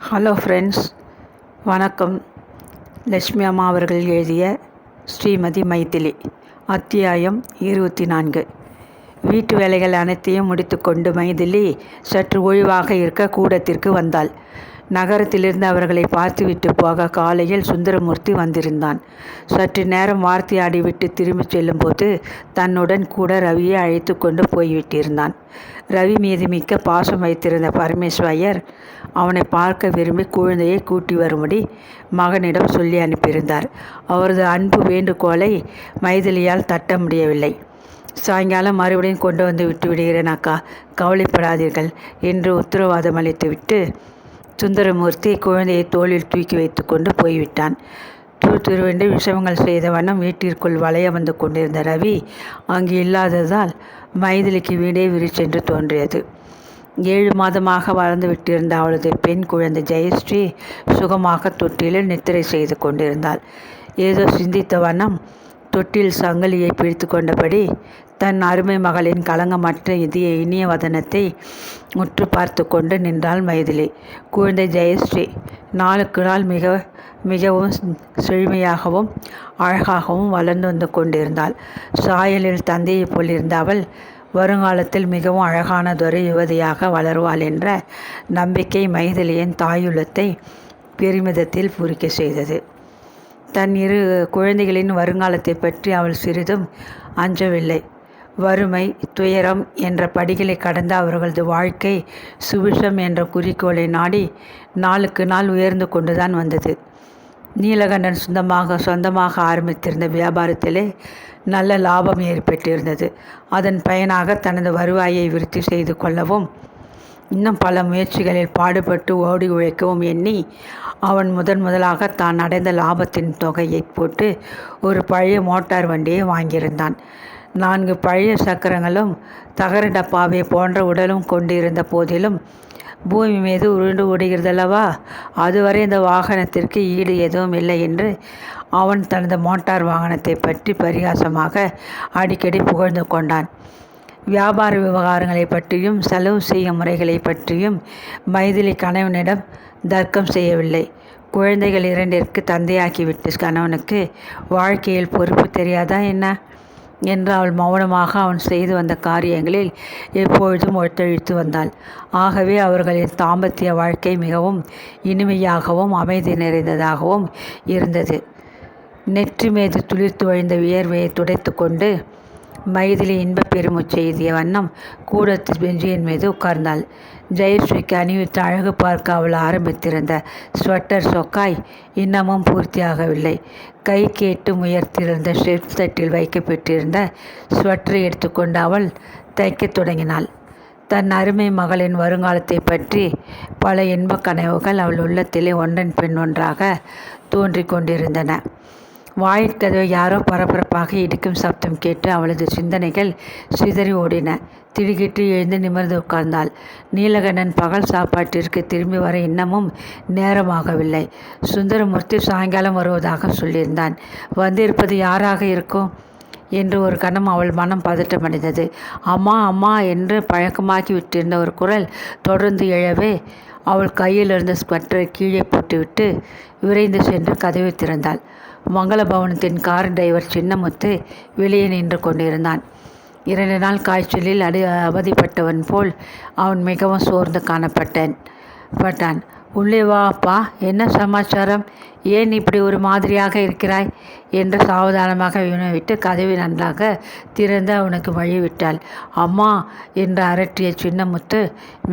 Hello friends, வணக்கம். லட்சுமி அம்மா அவர்கள் எழுதிய ஸ்ரீமதி மைதிலி, அத்தியாயம் 24. வீட்டு வேலைகள் அனைத்தையும் முடித்துக்கொண்டு மைதிலி சற்று ஓய்வாக இருக்க கூடத்திற்கு வந்தாள். நகரத்திலிருந்து அவர்களை பார்த்துவிட்டு போக காலையில் சுந்தரமூர்த்தி வந்திருந்தான். சற்று நேரம் வார்த்தையாடிவிட்டு திரும்பிச் செல்லும்போது தன்னுடன் கூட ரவியை அழைத்து கொண்டு போய்விட்டிருந்தான். ரவி மீது மிக்க பாசம் வைத்திருந்த பரமேஸ்வரர் அவனை பார்க்க விரும்பி குழந்தையை கூட்டி வரும்படி மகனிடம் சொல்லி அனுப்பியிருந்தார். அவரது அன்பு வேண்டுகோளை மைதிலியால் தட்ட முடியவில்லை. சாயங்காலம் மறுபடியும் கொண்டு வந்து விட்டு விடுகிறேன் அக்கா, கவலைப்படாதீர்கள் என்று உத்தரவாதம் அளித்துவிட்டு சுந்தரமூர்த்தி குழந்தையை தோளில் தூக்கி வைத்து கொண்டு போய்விட்டான். துருவென்று விஷமங்கள் செய்த வண்ணம் வீட்டிற்குள் வளைய வந்து கொண்டிருந்த ரவி அங்கு இல்லாததால் மைதிலிக்கு வீடே விரிச்சென்று தோன்றியது. 7 மாதமாக வளர்ந்து விட்டிருந்த அவளது பெண் குழந்தை ஜெயஸ்ரீ சுகமாக தொட்டிலில் நித்திரை செய்து கொண்டிருந்தாள். ஏதோ சிந்தித்த வண்ணம் தொட்டில் சங்கிலியை பிடித்து கொண்டபடி தன் அருமை மகளின் கலங்கமற்ற இனிய வதனத்தை உற்று பார்த்து கொண்டு நின்றாள் மைதிலி. குழந்தை ஜெயஸ்ரீ நாளுக்கு நாள் மிகவும் செழுமையாகவும் அழகாகவும் வளர்ந்து வந்து கொண்டிருந்தாள். சாயலில் தந்தையை போலிருந்த அவள் வருங்காலத்தில் மிகவும் அழகானதொரு யுவதியாக வளருவாள் என்ற நம்பிக்கை மைதிலியின் தாயுள்ளத்தை பெருமிதத்தில் பூரிக்க செய்தது. தன் 2 குழந்தைகளின் வருங்காலத்தை பற்றி அவள் சிறிதும் அஞ்சவில்லை. வறுமை, துயரம் என்ற படிகளை கடந்த அவர்களது வாழ்க்கை சுபிட்சம் என்ற குறிக்கோளை நாடி நாளுக்கு நாள் உயர்ந்து கொண்டுதான் வந்தது. நீலகண்டன் சொந்தமாக ஆரம்பித்திருந்த வியாபாரத்திலே நல்ல லாபம் ஏற்பட்டிருந்தது. அதன் பயனாக தனது வருவாயை விருத்தி செய்து கொள்ளவும் இன்னும் பல முயற்சிகளில் பாடுபட்டு ஓடி உழைக்கவும் எண்ணி அவன் முதலாக தான் அடைந்த லாபத்தின் தொகையை போட்டு ஒரு பழைய மோட்டார் வண்டியை வாங்கியிருந்தான். 4 பழைய சக்கரங்களும் தகர டப்பாவை போன்ற உடலும் கொண்டிருந்த போதிலும் பூமி மீது உருண்டு ஓடுகிறதல்லவா, அதுவரை இந்த வாகனத்திற்கு ஈடு எதுவும் இல்லை என்று அவன் தனது மோட்டார் வாகனத்தை பற்றி பரிகாசமாக அடிக்கடி புகழ்ந்து கொண்டான். வியாபார விவகாரங்களை பற்றியும் செலவு செய்யும் முறைகளை பற்றியும் மைதிலி கணவனிடம் தர்க்கம் செய்யவில்லை. குழந்தைகள் 2ற்கு தந்தையாக்கிவிட்டு கணவனுக்கு வாழ்க்கையில் பொறுப்பு தெரியாதா என்ன என்று அவள் மௌனமாக அவன் செய்து வந்த காரியங்களில் எப்பொழுதும் ஒத்துழைத்து வந்தாள். ஆகவே அவர்களின் தாம்பத்திய வாழ்க்கை மிகவும் இனிமையாகவும் அமைதி நிறைந்ததாகவும் இருந்தது. நெற்றி மீது துளிர்த்து வழிந்த வியர்வையை துடைத்து கொண்டு மைதிலி இன்பப் பெருமுச்சை எய்திய வண்ணம் கூடத்து பெஞ்சியின் மீது உட்கார்ந்தாள். ஜெயஸ்ரீக்கு அணிவித்து அழகு பார்க்க அவள் ஆரம்பித்திருந்த ஸ்வெட்டர் சொக்காய் இன்னமும் பூர்த்தியாகவில்லை. கை கேட்டு உயர்த்தியிருந்த ஷெல்ஃப் தட்டில் வைக்கப்பட்டிருந்த ஸ்வெட்டரை எடுத்துக்கொண்டு அவள் தைக்கத் தொடங்கினாள். தன் அருமை மகளின் வருங்காலத்தை பற்றி பல இன்பக் கனவுகள் அவள் உள்ளத்திலே ஒன்றன் பின் ஒன்றாக தோன்றி கொண்டிருந்தன. வாயிற்கதவை யாரோ பரபரப்பாக இடிக்கும் சப்தம் கேட்டு அவளது சிந்தனைகள் சிதறி ஓடின. திடுக்கிட்டு எழுந்து நிமிர்ந்து உட்கார்ந்தாள். நீலகண்டன் பகல் சாப்பாட்டிற்கு திரும்பி வர இன்னமும் நேரமாகவில்லை. சுந்தரமூர்த்தி சாயங்காலம் வருவதாக சொல்லியிருந்தான். வந்திருப்பது யாராக இருக்கும் என்று ஒரு கணம் அவள் மனம் பதட்டமடைந்தது. அம்மா அம்மா என்று பழக்கமாக்கி விட்டிருந்த ஒரு குரல் தொடர்ந்து எழவே அவள் கையிலிருந்த ஸ்வெட்டரை கீழே போட்டுவிட்டு விரைந்து சென்று கதவை திறந்தாள். மங்களபவனத்தின் கார் டிரைவர் சின்னமுத்து வெளியே நின்று கொண்டிருந்தான். 2 நாள் காய்ச்சலில் அவதிப்பட்டவன் போல் அவன் மிகவும் சோர்ந்து காணப்பட்டான். உள்ளே வா அப்பா, என்ன சமாச்சாரம், ஏன் இப்படி ஒரு மாதிரியாக இருக்கிறாய் என்று சாவதானமாக வினவிட்டு கதவை நன்றாக திறந்து அவனுக்கு வழிவிட்டாள். அம்மா என்று அரற்றிய சின்னமுத்து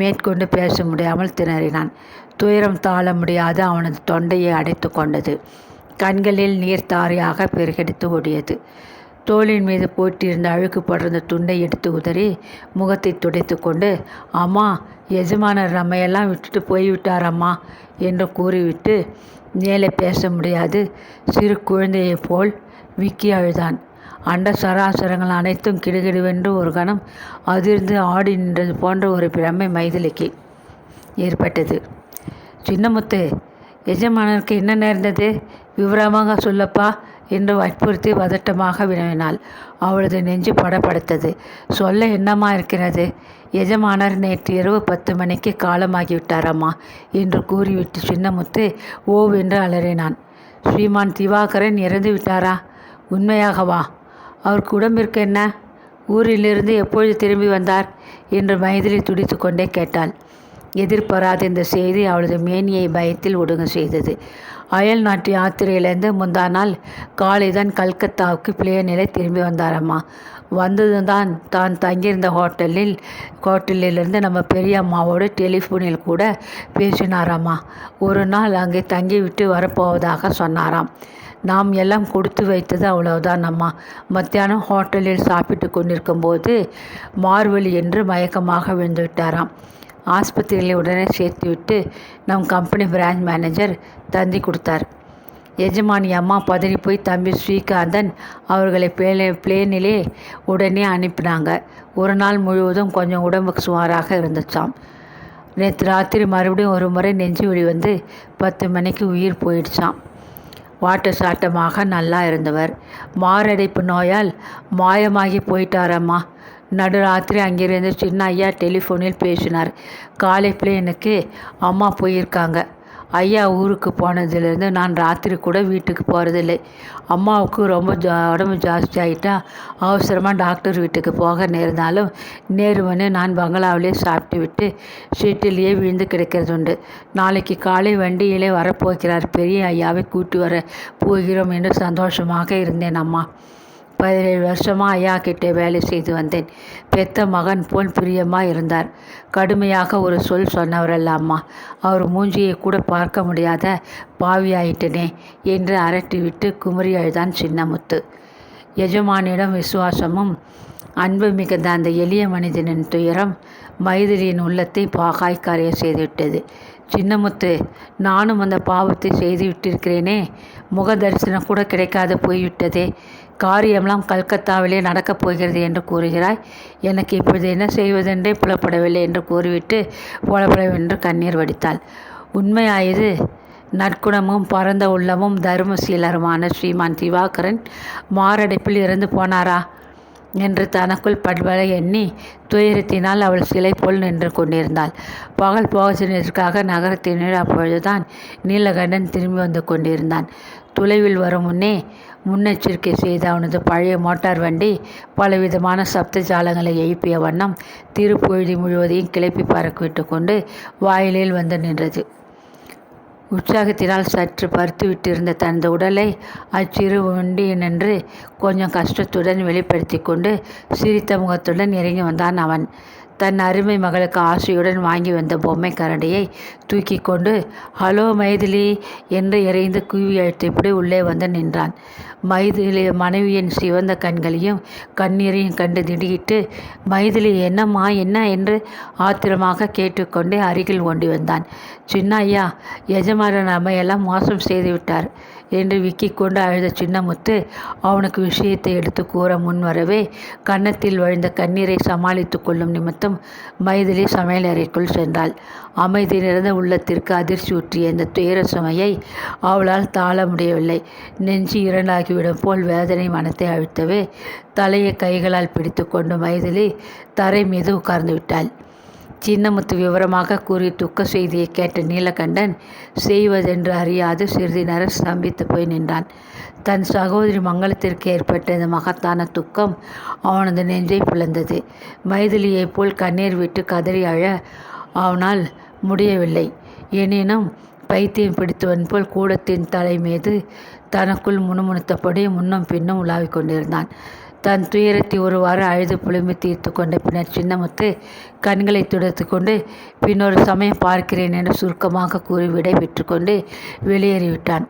மேற்கொண்டு பேச முடியாமல் திணறினான். துயரம் தாழ முடியாது அவனது தொண்டையை அடைத்து கொண்டது. கண்களில் நீர் தாரையாக பெருகெடுத்து ஓடியது. தோளின் மீது போட்டிருந்த அழுக்கு படர்ந்த துண்டை எடுத்து உதறி முகத்தை துடைத்து கொண்டு, அம்மா, எஜமானர் நம்மையெல்லாம் விட்டுட்டு போய்விட்டார் அம்மா என்று கூறிவிட்டு மேலே பேச முடியாது சிறு குழந்தையைப் போல் விக்கி அழுதான். அண்ட சராசரங்கள் அனைத்தும் கிடுகிடுவென்று ஒரு கணம் அதிர்ந்து ஆடி நின்றது போன்ற ஒரு பிரமை மைதிலிக்கு ஏற்பட்டது. சின்னமுத்து, எஜமானருக்கு என்ன நேர்ந்தது, விவரமாக சொல்லப்பா என்று வற்புறுத்தி பதட்டமாக வினவினாள். அவளது நெஞ்சு படபடத்தது. சொல்ல என்னம்மா இருக்கிறது? எஜமானர் நேற்று இரவு 10 மணிக்கு காலமாகிவிட்டாரம்மா என்று கூறிவிட்டு சின்னமுத்து ஓவென்று அலறினான். ஸ்ரீமான் திவாகரன் இறந்து விட்டாரா? உண்மையாகவா? அவருக்கு உடம்பிற்கு என்ன? ஊரிலிருந்து எப்பொழுது திரும்பி வந்தார் என்று மைதிலி துடித்து கொண்டே கேட்டாள். எதிர்பாராத இந்த செய்தி அவளது மேனியை பயத்தில் ஒடுங்க செய்தது. அயல் நாட்டு யாத்திரையிலேருந்து முந்தா நாள் காலைதான் கல்கத்தாவுக்கு பிளேனிலே திரும்பி வந்தாரம்மா. வந்ததுதான் தான் தங்கியிருந்த ஹோட்டலிலிருந்து நம்ம பெரியம்மாவோடு டெலிஃபோனில் கூட பேசினாராம்மா. ஒரு நாள் அங்கே தங்கிவிட்டு வரப்போவதாக சொன்னாராம். நாம் எல்லாம் கொடுத்து வைத்தது அவ்வளவுதான் அம்மா. மத்தியானம் ஹோட்டலில் சாப்பிட்டு கொண்டிருக்கும் போது மார்வழி என்று மயக்கமாக விழுந்து விட்டாராம். ஆஸ்பத்திரியில் உடனே சேர்த்துவிட்டு நம் கம்பெனி பிரான்ச் மேனேஜர் தந்தி கொடுத்தார். எஜமானி அம்மா பதறி போய் தம்பி ஸ்ரீகாந்தன் அவர்களை பிளேனிலே உடனே அனுப்பினாங்க. ஒரு நாள் முழுவதும் கொஞ்சம் உடம்புக்கு சுமாராக இருந்துச்சாம். நேற்று ராத்திரி மறுபடியும் ஒரு முறை நெஞ்சு வலி வந்து 10 மணிக்கு உயிர் போயிடுச்சாம். வாட்ட சாட்டமாக நல்லா இருந்தவர் மாரடைப்பு நோயால் மாயமாகி போயிட்டாரம்மா. நடுராத்திரி அங்கிருந்து சின்ன ஐயா டெலிஃபோனில் பேசினார். காலை பிளேனுக்கு அம்மா போயிருக்காங்க. ஐயா ஊருக்கு போனதுலேருந்து நான் ராத்திரி கூட வீட்டுக்கு போகிறதில்லை. அம்மாவுக்கு ரொம்ப உடம்பு ஜாஸ்தி ஆகிட்டா அவசரமாக டாக்டர் வீட்டுக்கு போக நேர்ந்தாலும் நேருமனே நான் பங்களாவிலே சாப்பிட்டு விட்டு ஷீட்டிலேயே விழுந்து கிடக்கிறது உண்டு. நாளைக்கு காலை வண்டியிலே வரப்போகிறார். பெரிய ஐயாவை கூட்டி வர போகிறோம் என்று சந்தோஷமாக இருந்தேன் அம்மா. 17 வருஷமாக ஐயா கிட்டே வேலை செய்து வந்தேன். பெத்த மகன் போல் பிரியமாக இருந்தார். கடுமையாக ஒரு சொல் சொன்னவரல்ல அம்மா. அவர் மூஞ்சியை கூட பார்க்க முடியாத பாவியாயிட்டனே என்று அரட்டிவிட்டு குமரி அழுதான் சின்னமுத்து. எஜமானிடம் விசுவாசமும் அன்பு மிகுந்த அந்த எளிய மனிதனின் துயரம் மைதிலியின் உள்ளத்தை பாகாய் கரைய செய்துவிட்டது. சின்னமுத்து, நானும் அந்த பாவத்தை செய்து விட்டிருக்கிறேனே. முக தரிசனம் கூட கிடைக்காது போய்விட்டதே. காரியமெல்லாம் கல்கத்தாவிலே நடக்கப் போகிறது என்று கூறுகிறாய். எனக்கு இப்பொழுது என்ன செய்வதென்றே புலப்படவில்லை என்று கூறிவிட்டு புலப்படவென்று கண்ணீர் வடித்தாள். உண்மையாயது நற்குணமும் பரந்த உள்ளமும் தர்மசீலருமான ஸ்ரீமான் திவாகரன் மாரடைப்பில் இறந்து போனாரா என்று தனக்குள் பல்வலை எண்ணி துயரத்தினால் அவள் சிலை போல் நின்று கொண்டிருந்தாள். பகல் போகத்தினருக்காக நகரத்தினர் அப்பொழுதுதான் நீலகண்டன் திரும்பி வந்து கொண்டிருந்தான். தொலைவில் வரும் முன்னெச்சரிக்கை செய்த அவனது பழைய மோட்டார் வண்டி பலவிதமான சப்த ஜாலங்களை எழுப்பிய வண்ணம் திருப்பொழுதி முழுவதையும் கிளப்பி பறக்கிவிட்டு கொண்டு வாயிலில் வந்து நின்றது. உற்சாகத்தினால் சற்று பருத்து விட்டிருந்த தனது உடலை அச்சிறு வண்டியினின்று கொஞ்சம் கஷ்டத்துடன் வெளிப்படுத்தி கொண்டு சிரித்த முகத்துடன் இறங்கி வந்தான் அவன். தன் அருமை மகளுக்கு ஆசையுடன் வாங்கி வந்த பொம்மை கரடியை தூக்கி கொண்டு ஹலோ மைதிலி என்று இறைந்து கூவி அழைத்தபடி உள்ளே வந்து நின்றான். மைதிலி மனைவியின் சிவந்த கண்களையும் கண்ணீரையும் கண்டு திடுகிட்டு மைதிலி என்னம்மா என்ன என்று ஆத்திரமாக கேட்டுக்கொண்டே அருகில் ஓடி வந்தான். சின்ன ஐயா, எஜமானர் நம்மையெல்லாம் மோசம் செய்துவிட்டார் என்று விக்கிக் கொண்டு அழுத சின்னமுத்து அவனுக்கு விஷயத்தை எடுத்து கூற முன்வரவே கன்னத்தில் வழிந்த கண்ணீரை சமாளித்து கொள்ளும் நிமித்தம் மைதிலி சமையலறைக்குள் சென்றாள். அமைதி நிறைந்த உள்ளத்திற்கு அதிர்ச்சி ஊற்றிய இந்த துயர சுமையை அவளால் தாழ முடியவில்லை. நெஞ்சு இரண்டாகிவிடும் போல் வேதனை மனத்தை அழுத்தவே தலையை கைகளால் பிடித்து கொண்டு மைதிலி தரை மீது உட்கார்ந்து விட்டாள். சின்னமுத்து விவரமாக கூறி துக்க செய்தியை கேட்ட நீலகண்டன் செய்வதென்று அறியாது சிறிது நேரம் ஸ்தம்பித்து போய் நின்றான். தன் சகோதரி மங்களத்திற்கு ஏற்பட்ட இந்த மகத்தான துக்கம் அவனது நெஞ்சை பிளந்தது. மைதிலியைப் போல் கண்ணீர் விட்டு கதறி அழ அவனால் முடியவில்லை. எனினும் பைத்தியம் பிடித்தவன் போல் கூடத்தின் தலை மீது தனக்குள் முணுமுணுத்தபடி முன்னும் பின்னும் உலாவிக் கொண்டிருந்தான். தன் துயரத்தை ஒருவாறு அழுது புழும்பி தீர்த்து கொண்ட பின்னர் சின்னமுத்து கண்களை துடைத்து கொண்டு பின்னொரு சமயம் பார்க்கிறேன் என்று சுருக்கமாக கூறி விடை பெற்று கொண்டு வெளியேறிவிட்டான்.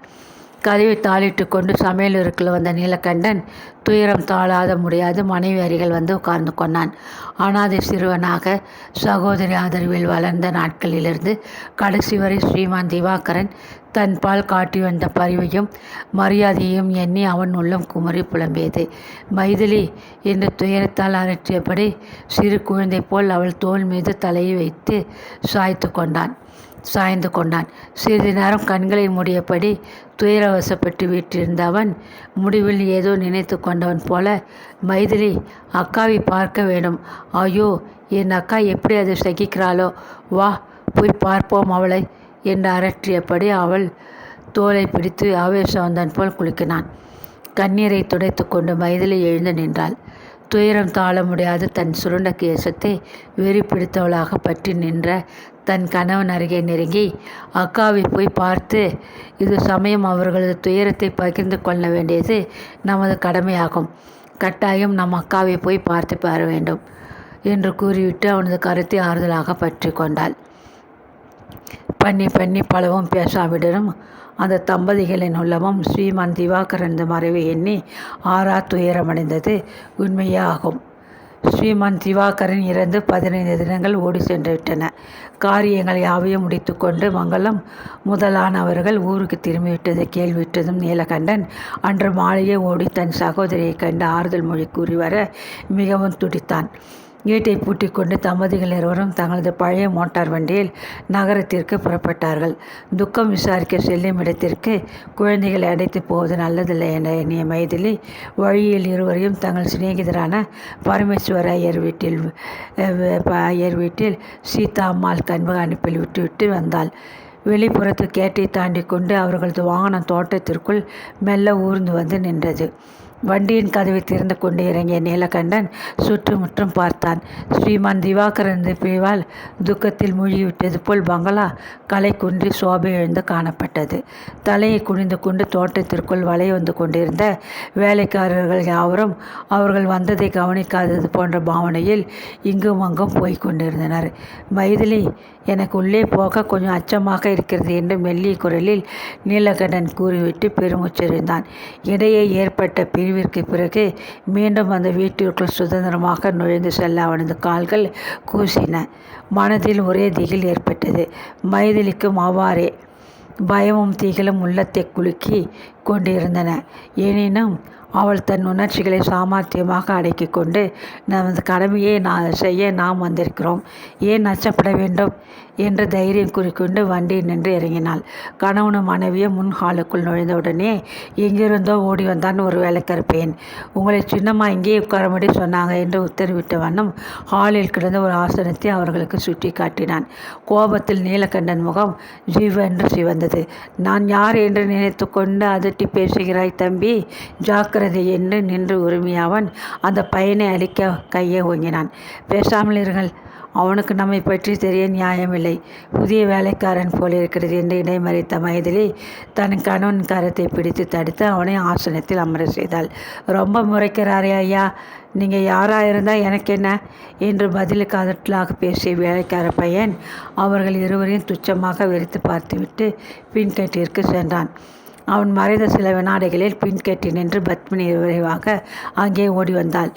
கதவை தாளிட்டு கொண்டு சமையலறைக்குள் வந்த நீலகண்டன் துயரம் தாழாத முடியாது மனைவி அருகில் வந்து உட்கார்ந்து கொண்டான். அனாதை சிறுவனாக சகோதரி ஆதரவில் வளர்ந்த நாட்களிலிருந்து கடைசி வரை ஸ்ரீமான் திவாகரன் தன் பால் காட்டி வந்த பரிவையும் மரியாதையையும் எண்ணி அவன் உள்ளம் குமரி புலம்பியது. மைதிலி என்று துயரத்தால் அரற்றியபடி சிறு குழந்தை போல் அவள் தோள் மீது தலையை வைத்து சாய்த்து கொண்டான். சாய்ந்து கொண்டான். சிறிது நேரம் கண்களை மூடியபடி துயரவசப்பட்டு வீற்றிருந்த அவன் முடிவில் ஏதோ நினைத்து கொண்டவன் போல, மைதிலி, அக்காவை பார்க்க வேண்டும். ஐயோ, என் அக்கா எப்படி அதை சகிக்கிறாளோ, வா போய் பார்ப்போம் அவளை என்று அரற்றியபடி அவள் தோலை பிடித்து ஆவேசம் வந்தான் போல் குலுக்கினான். கண்ணீரை துடைத்து கொண்டு மைதிலி எழுந்து நின்றாள். துயரம் தாழ முடியாது தன் சுருண்ட கேசத்தை வெறி பிடித்தவளாக பற்றி நின்ற தன் கணவன் அருகே நெருங்கி, அக்காவை போய் பார்த்து, இது சமயம் அவர்களது துயரத்தை பகிர்ந்து கொள்ள வேண்டியது நமது கடமையாகும். கட்டாயம் நம் அக்காவை போய் பார்த்து பெற வேண்டும் என்று கூறிவிட்டு அவனது கருத்தை ஆறுதலாக பற்றி கொண்டாள். பண்ணி பலவும் பேசாவிடனும் அந்த தம்பதிகளின் உள்ளமும் ஸ்ரீமான் திவாகரனது மறைவை எண்ணி ஆறா துயரமடைந்தது உண்மையே ஆகும். ஸ்ரீமான் திவாகரன் இறந்து 15 தினங்கள் ஓடி சென்று விட்டன. காரியங்கள் யாவையும் முடித்து கொண்டு மங்களம் முதலானவர்கள் ஊருக்கு திரும்பிவிட்டதை கேள்விவிட்டதும் நீலகண்டன் அன்று மாலையே ஓடி தன் சகோதரியை கண்டு ஆறுதல் மொழி கூறி வர மிகவும் துடித்தான். வீட்டை பூட்டி கொண்டு தம்பதிகள் இருவரும் தங்களது பழைய மோட்டார் வண்டியில் நகரத்திற்கு புறப்பட்டார்கள். துக்கம் விசாரிக்க செல்லும் இடத்திற்கு குழந்தைகளை அடைத்து போவது நல்லதில்லை என்ற எண்ணிய மைதிலி வழியில் இருவரையும் தங்கள் சிநேகிதரான பரமேஸ்வர ஐயர் வீட்டில் சீதா அம்மாள் கண்காணிப்பில் விட்டுவிட்டு வந்தாள். வெளிப்புறத்து கேட்டை தாண்டி கொண்டு அவர்களது வாகனம் தோட்டத்திற்குள் மெல்ல ஊர்ந்து வந்து நின்றது. வண்டியின் கதவை திறந்து கொண்டு இறங்கிய நீலகண்டன் சுற்றுமுற்றும் பார்த்தான். ஸ்ரீமான் திவாகரனது பிரிவால் துக்கத்தில் மூழ்கிவிட்டது போல் பங்களா களை குன்றி சோபை எழுந்து காணப்பட்டது. தலையை குனிந்து கொண்டு தோட்டத்திற்குள் வளைய வந்து கொண்டிருந்த வேலைக்காரர்கள் யாவரும் அவர்கள் வந்ததை கவனிக்காதது போன்ற பாவனையில் இங்கும் அங்கும் போய்க் கொண்டிருந்தனர். மைதிலி, எனக்கு உள்ளே போக கொஞ்சம் அச்சமாக இருக்கிறது என்று மெல்லிய குரலில் நீலகண்டன் கூறிவிட்டு பெருமூச்செறிந்தான். இடையே ஏற்பட்ட பிரிவிற்கு பிறகு மீண்டும் அந்த வீட்டிற்குள் சுதந்திரமாக நுழைந்து செல்ல அவனது கால்கள் கூசின. மனதில் ஒரே திகில் ஏற்பட்டது. மைதிலிக்கும் அவ்வாறே பயமும் திகிலும் உள்ளத்தை குலுக்கி கொண்டிருந்தன. எனினும் அவள் தன் உணர்ச்சிகளை சாமர்த்தியமாக அடக்கி கொண்டு, நமது கடமையை செய்ய நாம் வந்திருக்கிறோம், ஏன் அச்சப்பட வேண்டும் என்று தைரியம் கூறிக்கொண்டு வண்டி நின்று இறங்கினாள். கணவனும் மனைவியும் முன் ஹாலுக்குள் நுழைந்தவுடனே எங்கிருந்தோ ஓடி வந்தான் ஒரு வேலைக்கார பையன். உங்களை சின்னம்மா இங்கே உட்காரபடி சொன்னாங்க என்று உத்தரவிட்ட வண்ணம் ஹாலில் கிடந்த ஒரு ஆசனத்தை அவர்களுக்கு சுட்டி காட்டினான். கோபத்தில் நீலகண்டன் முகம் ஜீவென்று சிவந்தது. நான் யார் என்று நினைத்து கொண்டு அதட்டி பேசுகிறாய் தம்பி, ஜாக்கிரதை என்று நின்று உரிமையவன் அந்த பையனை அழிக்க கையை ஓங்கினான். பேசாமல் இருங்கள், அவனுக்கு நம்மை பற்றி தெரிய நியாயமில்லை, புதிய வேலைக்காரன் போல் இருக்கிறது என்று இடைமறித்த மைதிலி தன் கணவன் கரத்தை பிடித்து தடுத்து அவனை ஆசனத்தில் அமர செய்தாள். ரொம்ப முறைக்கிறாரே ஐயா, நீங்கள் யாராக இருந்தால் எனக்கு என்ன என்று பதிலுக்கு அதட்டலாக பேசிய வேலைக்கார பையன் அவர்கள் இருவரையும் துச்சமாக வெறித்து பார்த்துவிட்டு பின்கட்டிற்கு சென்றான். அவன் மறைந்த சில வினாடிகளில் பின்கட்டி நின்று பத்மினி விரைவாக அங்கே ஓடி வந்தாள்.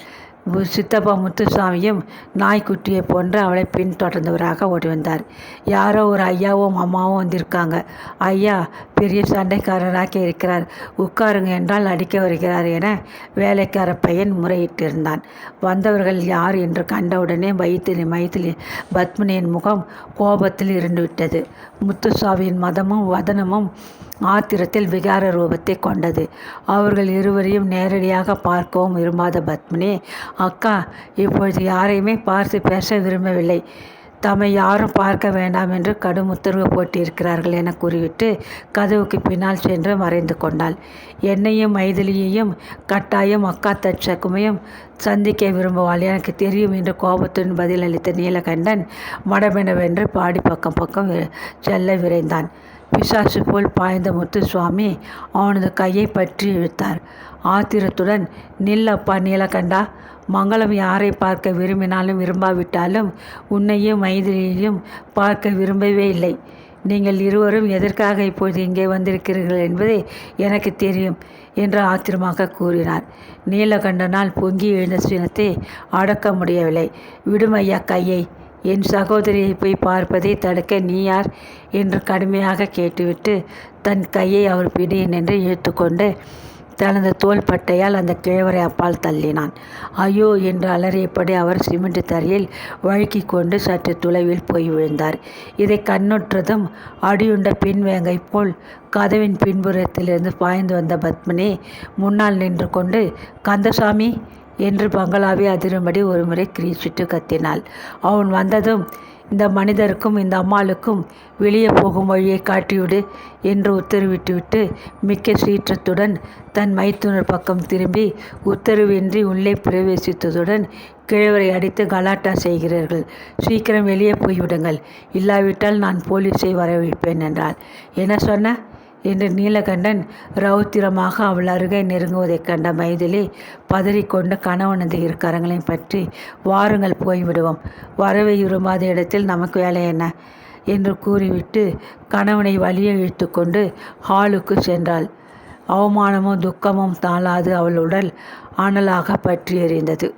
சித்தப்பா முத்துசாமியும் நாய்க்குட்டியை போன்று அவளை பின்தொடர்ந்தவராக ஓடி வந்தார். யாரோ ஒரு ஐயாவும் அம்மாவும் வந்திருக்காங்க. ஐயா பெரிய சண்டைக்காரராக இருக்கிறார், உட்காருங்க என்றால் அடிக்க வருகிறார் என வேலைக்கார பையன் முறையிட்டிருந்தான். வந்தவர்கள் யார் என்று கண்டவுடனே மைதிலி பத்மினியின் முகம் கோபத்தில் இருந்துவிட்டது. முத்துசாமியின் மதமும் வதனமும் ஆத்திரத்தில் விகார ரூபத்தை கொண்டது. அவர்கள் இருவரையும் நேரடியாக பார்க்கவும் விரும்பாத பத்மினி, அக்கா இப்பொழுது யாரையுமே பார்த்து பேச விரும்பவில்லை, தம்மை யாரும் பார்க்க வேண்டாம் என்று கடும் உத்தரவு போட்டிருக்கிறார்கள் என கூறிவிட்டு கதவுக்கு பின்னால் சென்று மறைந்து கொண்டாள். என்னையும் மைதிலியையும் கட்டாயம் அக்கா தச்சக்குமையும் சந்திக்க விரும்புவாள், எனக்கு தெரியும் என்று கோபத்துடன் பதிலளித்த நீலகண்டன் மடமெனவென்று பாடி பக்கம் செல்ல விரைந்தான். பிசாசு போல் பாய்ந்த முத்துசுவாமி அவனது கையை பற்றி இழுத்தார். ஆத்திரத்துடன், நில்லப்பா நீலகண்டா, மங்களம் யாரை பார்க்க விரும்பினாலும் விரும்பாவிட்டாலும் உன்னையும் மைதிலியையும் பார்க்க விரும்பவே இல்லை. நீங்கள் இருவரும் எதற்காக இப்போது இங்கே வந்திருக்கிறீர்கள் என்பது எனக்கு தெரியும் என்று ஆத்திரமாக கூறினார். நீலகண்டனால் பொங்கி எழுந்த சினத்தை அடக்க முடியவில்லை. விடும் ஐயா கையை, என் சகோதரியை போய் பார்ப்பதை தடுக்க நீ யார் என்று கடுமையாக கேட்டுவிட்டு தன் கையை அவர் பிடியின் என்று இழுத்து கொண்டு தனது தோள்பட்டையால் அந்த கிழவரை அப்பால் தள்ளினான். ஐயோ என்று அலறியபடி அவர் சிமெண்ட் தரையில் வழுக்கி கொண்டு சற்று தொலைவில் போய் விழுந்தார். இதை கண்ணுற்றதும் அடியுண்ட பெண் வேங்கை போல் கதவின் பின்புறத்திலிருந்து பாய்ந்து வந்த பத்மினி முன்னால் நின்று கொண்டு, கந்தசாமி என்று பங்களாவை அதிரும்படி ஒருமுறை கிரீச்சிட்டு கத்தினாள். அவன் வந்ததும், இந்த மனிதருக்கும் இந்த அம்மாளுக்கும் வெளியே போகும் வழியை காட்டிவிடு என்று உத்தரவிட்டுவிட்டு மிக்க சீற்றத்துடன் தன் மைத்துனர் பக்கம் திரும்பி உத்தரவின்றி உள்ளே பிரவேசித்ததுடன், கிழவரை அடித்து கலாட்டா செய்கிறீர்கள், சீக்கிரம் வெளியே போய்விடுங்கள், இல்லாவிட்டால் நான் போலீஸை வரவழைப்பேன் என்றாள். என்ன சொன்ன என்று நீலகண்டன் ரௌத்திரமாக அவள் அருகே நெருங்குவதைக் கண்ட மைதிலி பதறிக்கொண்டு கணவனது இரு கரங்களையும் பற்றி, வாருங்கள் போய்விடுவோம், வரவை விரும்பாத இடத்தில் நமக்கு வேலை என்ன என்று கூறிவிட்டு கணவனை வலிய இழுத்து கொண்டு ஹாலுக்கு சென்றாள். அவமானமும் துக்கமும் தாளாது அவள் உடல் அனலாக பற்றி எறிந்தது.